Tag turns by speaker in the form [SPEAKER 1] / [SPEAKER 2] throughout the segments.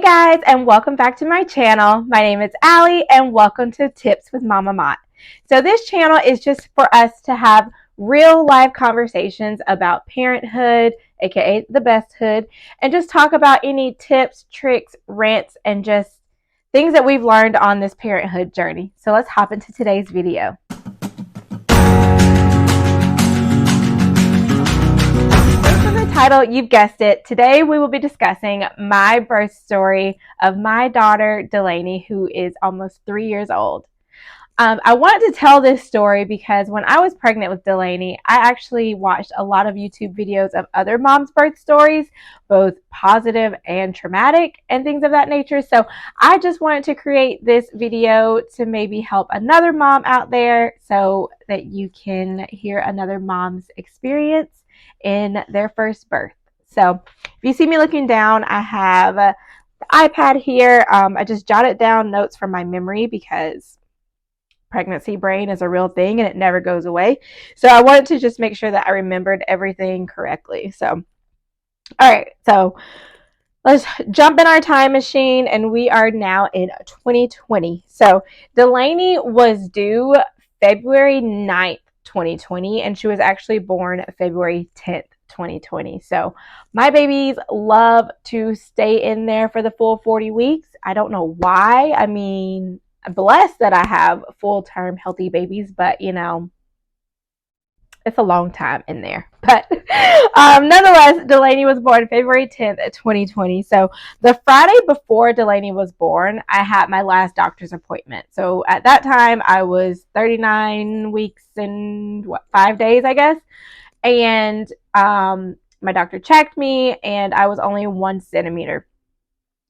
[SPEAKER 1] guys, and welcome back to my channel. My name is Allie and welcome to Tips with Mama Mott. So this channel is just for us to have real life conversations about parenthood, aka the best hood, and just talk about any tips, tricks, rants, and just things that we've learned on this parenthood journey. So let's hop into today's video. Title, you've guessed it. Today we will be discussing my birth story of my daughter Delaney, who is almost 3 years old. I wanted to tell this story because when I was pregnant with Delaney, I actually watched a lot of YouTube videos of other moms' birth stories, both positive and traumatic and things of that nature. So I just wanted to create this video to maybe help another mom out there so that you can hear another mom's experience in their first birth. So if you see me looking down, I have the iPad here. I just jotted down notes from my memory because pregnancy brain is a real thing and it never goes away. So I wanted to just make sure that I remembered everything correctly. So, all right, so let's jump in our time machine, and we are now in 2020. So Delaney was due February 9th, 2020, and she was actually born February 10th, 2020. So my babies love to stay in there for the full 40 weeks. I don't know why. I mean, I'm blessed that I have full-term healthy babies, but you know, it's a long time in there. But nonetheless, Delaney was born February 10th, 2020. So the Friday before Delaney was born, I had my last doctor's appointment. So at that time, I was 39 weeks and 5 days, I guess. And my doctor checked me, and I was only 1 centimeter.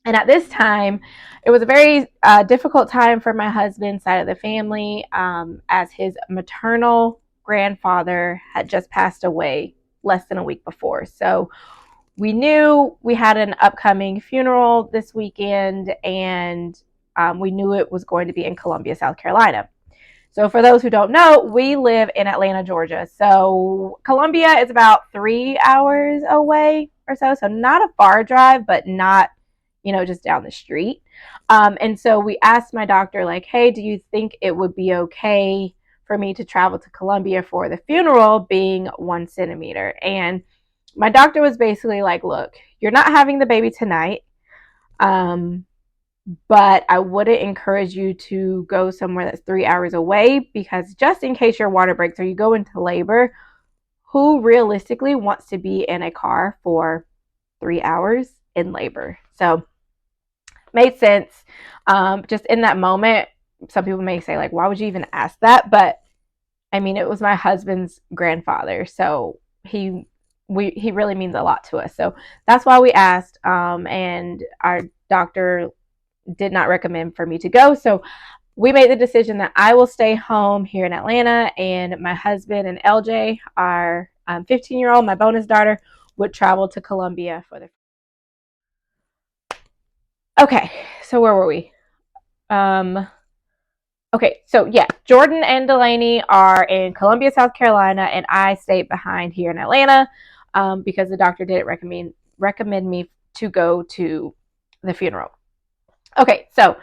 [SPEAKER 1] And at this time, it was a very difficult time for my husband's side of the family, as his maternal grandfather had just passed away less than a week before. So we knew we had an upcoming funeral this weekend, and we knew it was going to be in Columbia, South Carolina. So for those who don't know, we live in Atlanta, Georgia. So Columbia is about 3 hours away or so. So not a far drive, but not, you know, just down the street. And so we asked my doctor, like, hey, do you think it would be okay for me to travel to Columbia for the funeral, being 1 centimeter? And my doctor was basically like, look, you're not having the baby tonight. But I wouldn't encourage you to go somewhere that's 3 hours away, because just in case your water breaks or you go into labor, who realistically wants to be in a car for 3 hours in labor? So made sense. Just in that moment, some people may say, like, why would you even ask that? But I mean, it was my husband's grandfather, so he really means a lot to us. So that's why we asked, and our doctor did not recommend for me to go. So we made the decision that I will stay home here in Atlanta, and my husband and LJ, our 15-year-old, my bonus daughter, would travel to Columbia for the. Okay, so where were we? Okay, so yeah, Jordan and Delaney are in Columbia, South Carolina, and I stayed behind here in Atlanta because the doctor didn't recommend me to go to the funeral. Okay, so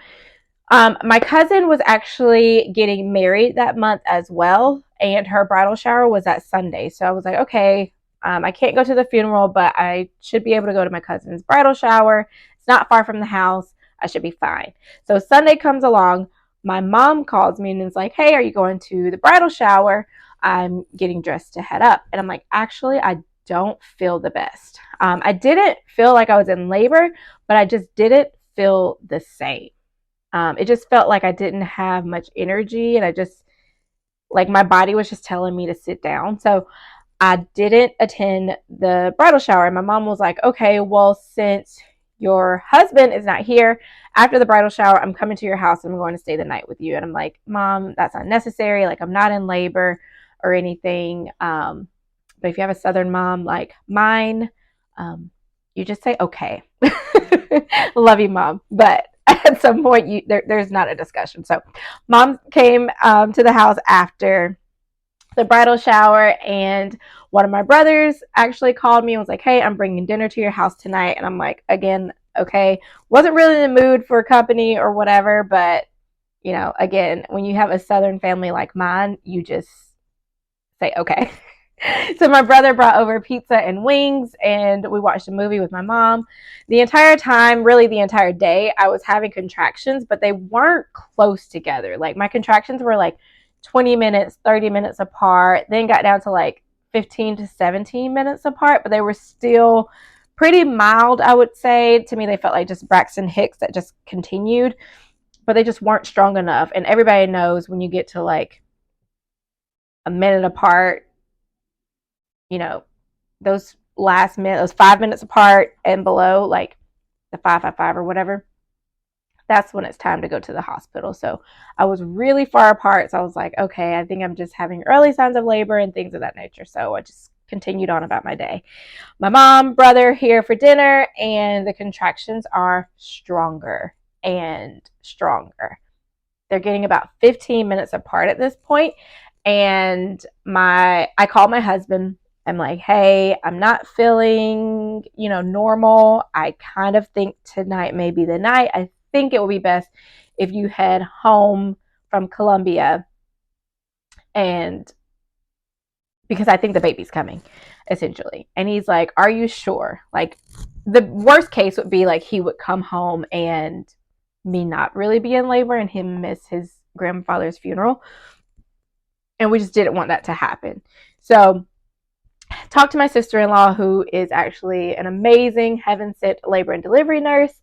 [SPEAKER 1] my cousin was actually getting married that month as well, and her bridal shower was that Sunday. So I was like, okay, I can't go to the funeral, but I should be able to go to my cousin's bridal shower. It's not far from the house. I should be fine. So Sunday comes along. My mom calls me and is like, hey, are you going to the bridal shower? I'm getting dressed to head up. And I'm like, actually, I don't feel the best. I didn't feel like I was in labor, but I just didn't feel the same. It just felt like I didn't have much energy, and I just, like, my body was just telling me to sit down. So I didn't attend the bridal shower. And my mom was like, okay, well, since your husband is not here, after the bridal shower, I'm coming to your house and I'm going to stay the night with you. And I'm like, Mom, that's unnecessary. Like, I'm not in labor or anything. But if you have a Southern mom like mine, you just say, okay. Love you, Mom. But at some point, there's not a discussion. So Mom came to the house after the bridal shower, and one of my brothers actually called me and was like, hey, I'm bringing dinner to your house tonight. And I'm like, again, Okay. Wasn't really in the mood for company or whatever, but you know, again, when you have a Southern family like mine, you just say, okay. So my brother brought over pizza and wings, and we watched a movie with my mom. The entire time, really the entire day, I was having contractions, but they weren't close together. Like my contractions were like 20 minutes, 30 minutes apart, then got down to like 15 to 17 minutes apart, but they were still pretty mild, I would say. To me, they felt like just Braxton Hicks that just continued, but they just weren't strong enough. And everybody knows when you get to like a minute apart, you know, those last minute, those 5 minutes apart and below, like the 555 or whatever, that's when it's time to go to the hospital. So I was really far apart. So I was like, okay, I think I'm just having early signs of labor and things of that nature. So I just continued on about my day. My mom, brother here for dinner, and the contractions are stronger and stronger. They're getting about 15 minutes apart at this point. And I call my husband. I'm like, hey, I'm not feeling, normal. I kind of think tonight may be the night. I think it will be best if you head home from Columbia, and because I think the baby's coming, essentially. And he's like, are you sure? Like, the worst case would be like he would come home and me not really be in labor and him miss his grandfather's funeral. And we just didn't want that to happen. So talked to my sister-in-law, who is actually an amazing heaven sent labor and delivery nurse,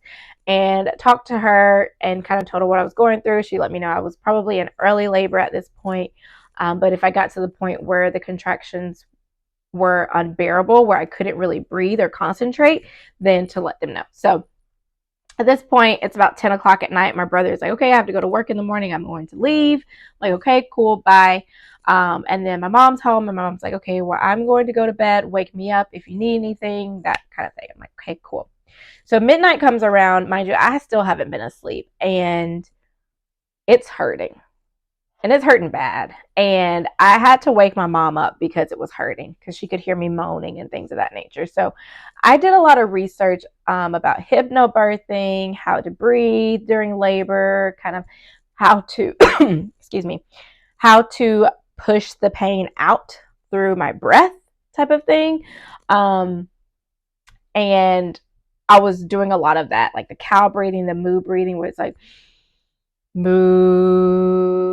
[SPEAKER 1] and talked to her and kind of told her what I was going through. She let me know I was probably in early labor at this point, but if I got to the point where the contractions were unbearable, where I couldn't really breathe or concentrate, then to let them know. So at this point, it's about 10 o'clock at night. My brother's like, okay, I have to go to work in the morning. I'm going to leave. I'm like, okay, cool, bye. And then my mom's home, and my mom's like, okay, well, I'm going to go to bed. Wake me up if you need anything, that kind of thing. I'm like, okay, cool. So midnight comes around. Mind you, I still haven't been asleep, and it's hurting. And it's hurting bad. And I had to wake my mom up because it was hurting, because she could hear me moaning and things of that nature. So I did a lot of research about hypnobirthing, how to breathe during labor, kind of how to, excuse me, how to push the pain out through my breath type of thing. And I was doing a lot of that, like the cow breathing, the moo breathing, where it's like, moo,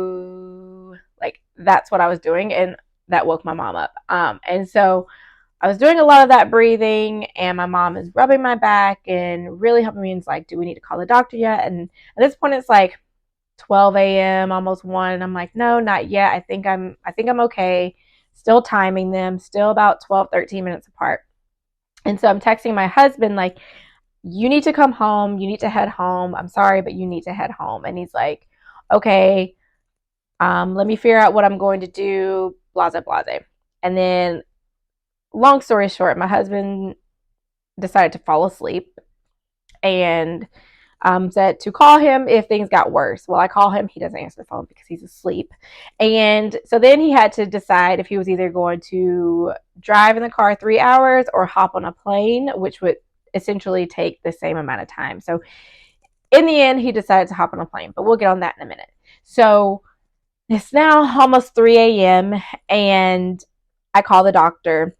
[SPEAKER 1] like that's what I was doing, and that woke my mom up. And so I was doing a lot of that breathing, and my mom is rubbing my back and really helping me. And it's like, do we need to call the doctor yet? And at this point, it's like 12 a.m., almost 1, and I'm like, no, not yet. I think I'm okay. Still timing them, still about 12, 13 minutes apart. And so I'm texting my husband like, you need to come home. You need to head home. I'm sorry, but you need to head home. And he's like, okay, let me figure out what I'm going to do, blase, blase. And then, long story short, my husband decided to fall asleep and said to call him if things got worse. Well, I call him. He doesn't answer the phone because he's asleep. And so then he had to decide if he was either going to drive in the car 3 hours or hop on a plane, which would essentially take the same amount of time. So in the end, he decided to hop on a plane, but we'll get on that in a minute. So it's now almost 3 a.m. and I call the doctor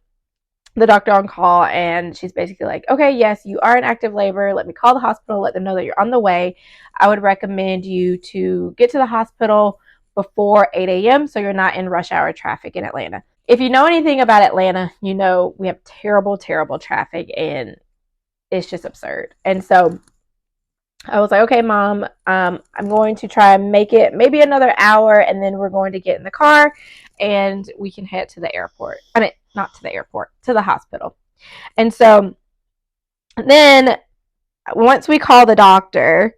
[SPEAKER 1] on call, and she's basically like, okay, yes, you are in active labor. Let me call the hospital, let them know that you're on the way. I would recommend you to get to the hospital before 8 a.m. so you're not in rush hour traffic in Atlanta. If you know anything about Atlanta, you know we have terrible, terrible traffic, and it's just absurd. And so I was like, okay, mom, I'm going to try and make it maybe another hour, and then we're going to get in the car and we can head to the airport. I mean, not to the airport, to the hospital. And so then once we call the doctor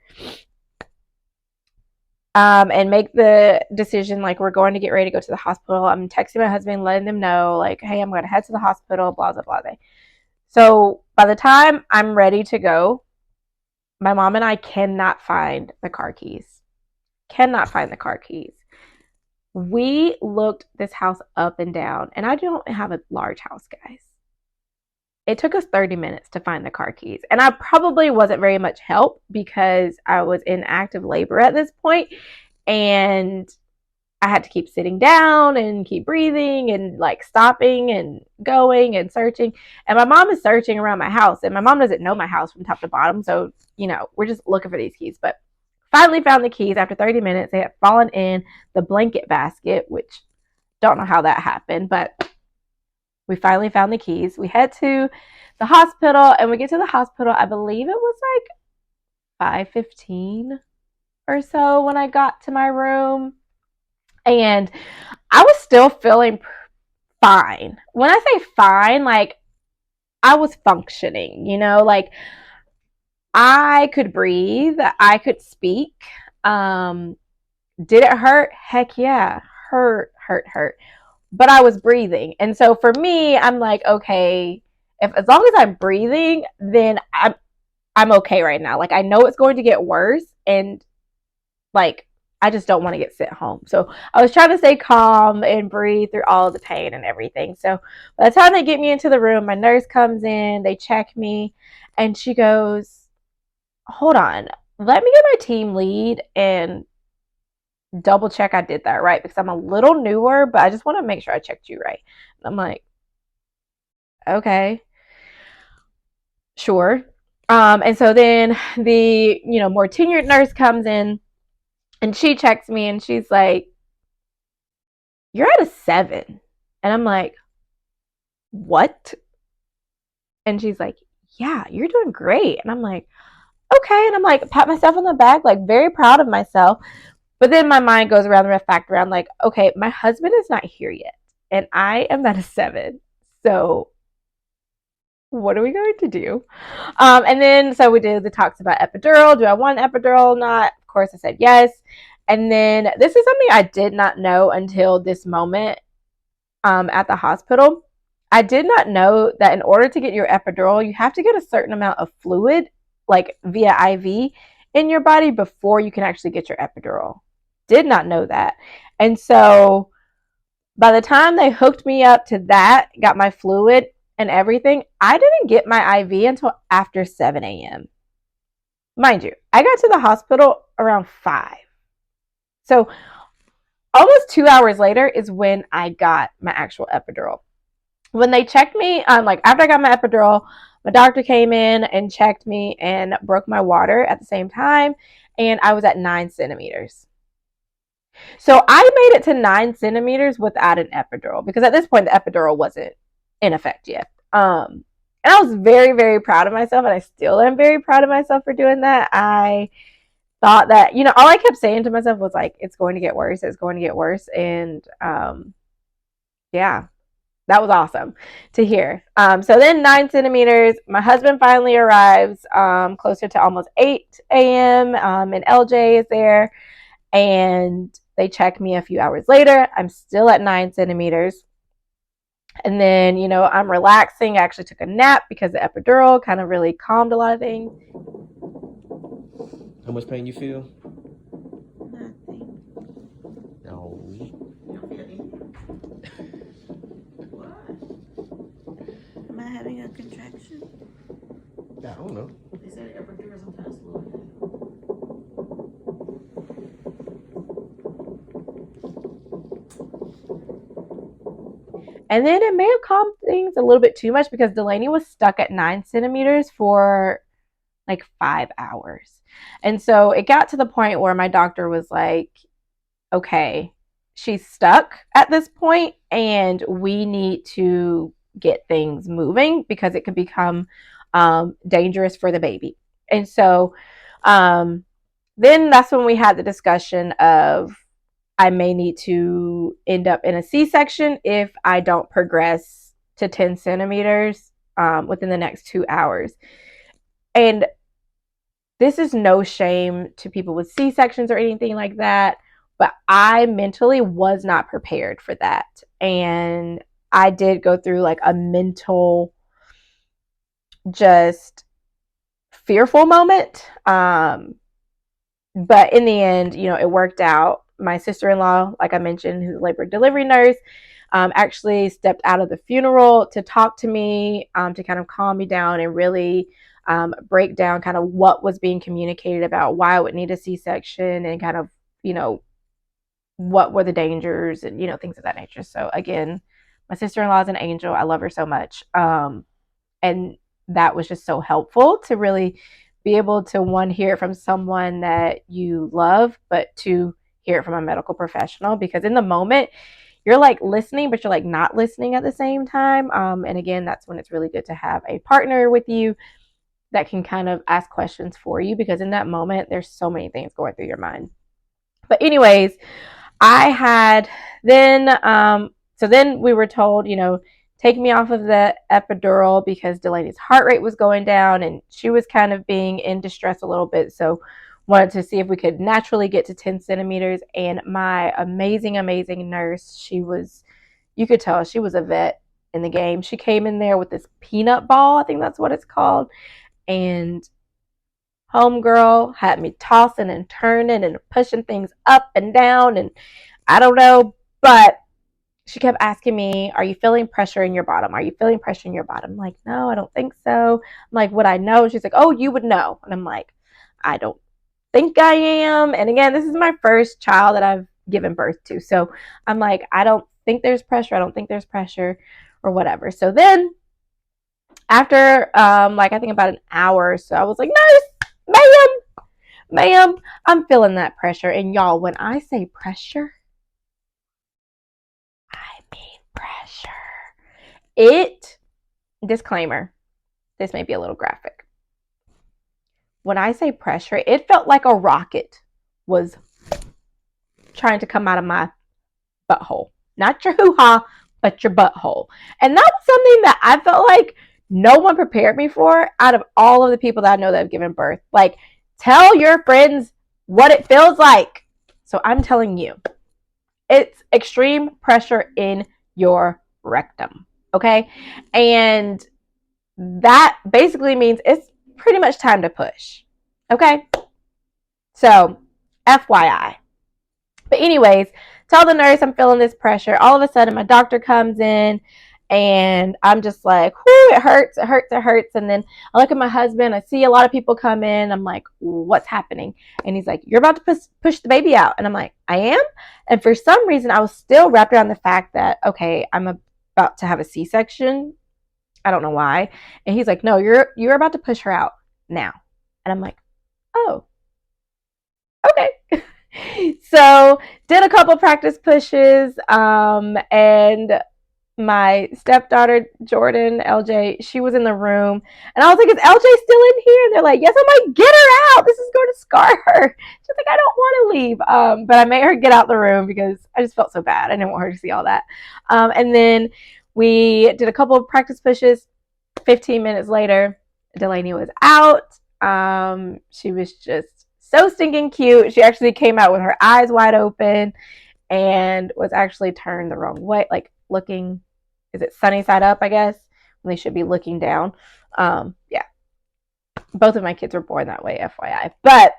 [SPEAKER 1] and make the decision, like we're going to get ready to go to the hospital, I'm texting my husband, letting them know, like, hey, I'm going to head to the hospital, blah, blah, blah. So by the time I'm ready to go, my mom and I cannot find the car keys. Cannot find the car keys. We looked this house up and down, and I don't have a large house, guys. it took us 30 minutes to find the car keys. And I probably wasn't very much help because I was in active labor at this point, and I had to keep sitting down and keep breathing and like stopping and going and searching. And my mom is searching around my house, and my mom doesn't know my house from top to bottom. So, we're just looking for these keys. But finally found the keys after 30 minutes. They had fallen in the blanket basket, which don't know how that happened, but we finally found the keys. We head to the hospital, and we get to the hospital. I believe it was like 5:15 or so when I got to my room. And I was still feeling fine. When I say fine, like I was functioning, like I could breathe, I could speak. Did it hurt? Heck yeah. Hurt. But I was breathing. And so for me, I'm like, okay, if as long as I'm breathing, then I'm okay right now. Like I know it's going to get worse, and like I just don't want to get sent home. So I was trying to stay calm and breathe through all of the pain and everything. So by the time they get me into the room, my nurse comes in, they check me, and she goes, hold on, let me get my team lead and double check I did that right, because I'm a little newer, but I just want to make sure I checked you right. I'm like, okay, sure. And so then the, more tenured nurse comes in, and she checks me, and she's like, you're at a 7. And I'm like, what? And she's like, yeah, you're doing great. And I'm like, okay. And I'm like, pat myself on the back, like very proud of myself. But then my mind goes around the fact around like, okay, my husband is not here yet, and I am at a 7. So what are we going to do? And then so we did the talks about epidural. Do I want an epidural or not? Of course I said yes. And then this is something I did not know until this moment at the hospital. I did not know that in order to get your epidural, you have to get a certain amount of fluid, like via IV, in your body before you can actually get your epidural. Did not know that. And so by the time they hooked me up to that, got my fluid and everything, I didn't get my IV until after 7 a.m. Mind you, I got to the hospital around 5. So almost 2 hours later is when I got my actual epidural. When they checked me, like after I got my epidural, my doctor came in and checked me and broke my water at the same time, and I was at 9 centimeters. So I made it to 9 centimeters without an epidural, because at this point the epidural wasn't in effect yet. And I was very, very proud of myself, and I still am very proud of myself for doing that. I thought that, all I kept saying to myself was like, it's going to get worse, it's going to get worse. And yeah, that was awesome to hear. So then 9 centimeters, my husband finally arrives closer to almost 8 a.m. And LJ is there, and they check me a few hours later. I'm still at 9 centimeters. And then, I'm relaxing. I actually took a nap because the epidural kind of really calmed a lot of things.
[SPEAKER 2] How much pain you feel?
[SPEAKER 3] Nothing.
[SPEAKER 2] No.
[SPEAKER 3] You don't feel anything? What? Am I having a contraction?
[SPEAKER 2] I don't know.
[SPEAKER 3] They said epidural sometimes slow it down.
[SPEAKER 1] And then it may have calmed things a little bit too much, because Delaney was stuck at 9 centimeters for like 5 hours. And so it got to the point where my doctor was like, okay, she's stuck at this point, and we need to get things moving because it could become dangerous for the baby. And so then that's when we had the discussion of, I may need to end up in a C-section if I don't progress to 10 centimeters within the next 2 hours. And this is no shame to people with C-sections or anything like that, but I mentally was not prepared for that. And I did go through like a mental, just fearful moment. But in the end, it worked out. My sister-in-law, like I mentioned, who's a labor delivery nurse, actually stepped out of the funeral to talk to me, to kind of calm me down and really break down kind of what was being communicated about why I would need a C-section and kind of, what were the dangers and, things of that nature. So again, my sister-in-law is an angel. I love her so much. And that was just so helpful to really be able to, one, hear it from someone that you love, but two, hear it from a medical professional, because in the moment you're like listening, but you're like not listening at the same time. And again, that's when it's really good to have a partner with you that can kind of ask questions for you, because in that moment there's so many things going through your mind. But anyways, I had then so then we were told, take me off of the epidural because Delaney's heart rate was going down and she was kind of being in distress a little bit. So wanted to see if we could naturally get to 10 centimeters. And my amazing, amazing nurse, you could tell she was a vet in the game. She came in there with this peanut ball, I think that's what it's called. And homegirl had me tossing and turning and pushing things up and down. And I don't know, but she kept asking me, are you feeling pressure in your bottom? Are you feeling pressure in your bottom? I'm like, no, I don't think so. I'm like, would I know? She's like, oh, you would know. And I'm like, I don't think I am. And again, this is my first child that I've given birth to. So I'm like, I don't think there's pressure. I don't think there's pressure or whatever. So then after I think about an hour or so, I was like, nurse, ma'am, I'm feeling that pressure. And y'all, when I say pressure, pressure. Disclaimer, this may be a little graphic. When I say pressure, it felt like a rocket was trying to come out of my butthole. Not your hoo-ha, but your butthole. And that was something that I felt like no one prepared me for out of all of the people that I know that have given birth. Like, tell your friends what it feels like. So I'm telling you, it's extreme pressure in your rectum, okay? And that basically means it's pretty much time to push, okay? So, FYI. But anyways, tell the nurse I'm feeling this pressure. All of a sudden, my doctor comes in, and I'm just like, whoo, it hurts. And then I look at my husband. I see a lot of people come in. I'm like, what's happening? And he's like, you're about to push the baby out. And I'm like, I am? And for some reason, I was still wrapped around the fact that, okay, I'm about to have a C-section. I don't know why. And he's like, no, you're about to push her out now. And I'm like, oh, okay. So did a couple practice pushes, and my stepdaughter, Jordan, LJ, she was in the room. And I was like, is LJ still in here? And they're like, yes. I'm like, get her out. This is going to scar her. She's like, I don't want to leave. But I made her get out the room because I just felt so bad. I didn't want her to see all that. And then we did a couple of practice pushes. 15 minutes later, Delaney was out. She was just so stinking cute. She actually came out with her eyes wide open and was actually turned the wrong way, like looking, is it sunny side up, I guess, when they should be looking down. Yeah. Both of my kids were born that way, FYI. But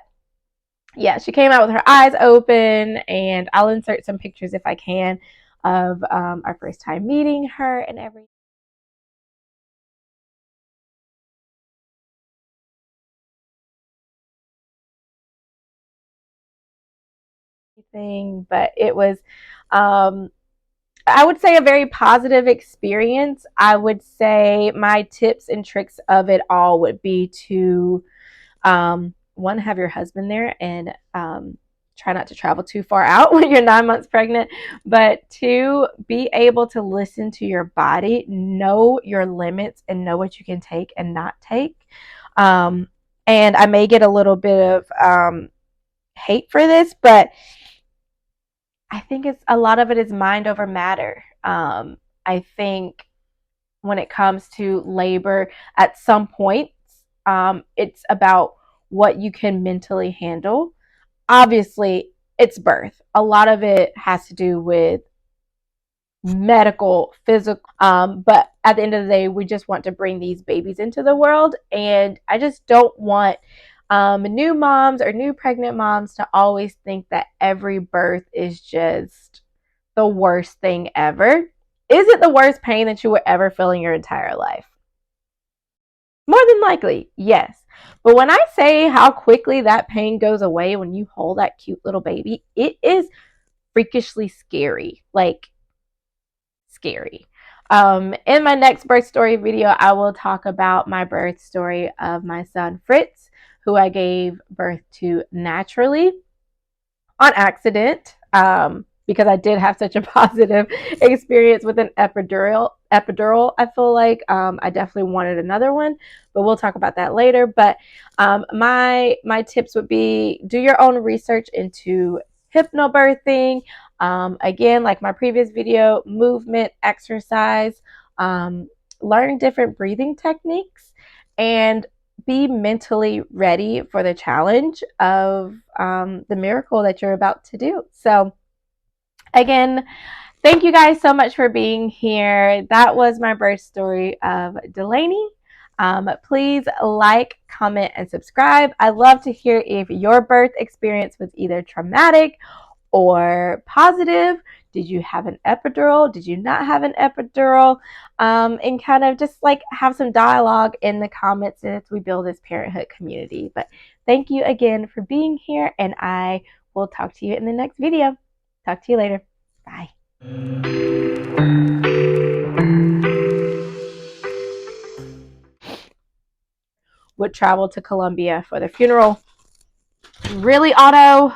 [SPEAKER 1] yeah, she came out with her eyes open, and I'll insert some pictures if I can of our first time meeting her and everything. But it was I would say a very positive experience. I would say my tips and tricks of it all would be to one, have your husband there, and try not to travel too far out when you're 9 months pregnant. But two, be able to listen to your body, know your limits, and know what you can take and not take. And I may get a little bit of hate for this, but I think a lot of it is mind over matter. I think when it comes to labor, at some point, it's about what you can mentally handle. Obviously, it's birth. A lot of it has to do with medical, physical, but at the end of the day, we just want to bring these babies into the world, and I just don't want new moms or new pregnant moms to always think that every birth is just the worst thing ever. Is it the worst pain that you will ever feel in your entire life? More than likely, yes. But when I say how quickly that pain goes away when you hold that cute little baby, it is freakishly scary. Like, scary. In my next birth story video, I will talk about my birth story of my son Fritz, who I gave birth to naturally on accident, because I did have such a positive experience with an epidural. I feel like I definitely wanted another one, but we'll talk about that later. But my tips would be: do your own research into hypnobirthing. Again, like my previous video, movement, exercise, learn different breathing techniques, and be mentally ready for the challenge of the miracle that you're about to do. So, again, thank you guys so much for being here. That was my birth story of Delaney. Please like, comment, and subscribe. I love to hear if your birth experience was either traumatic or positive. Did you have an epidural? Did you not have an epidural? And kind of just like have some dialogue in the comments as we build this parenthood community. But thank you again for being here, and I will talk to you in the next video. Talk to you later. Bye. Would travel to Colombia for the funeral. Really, Otto?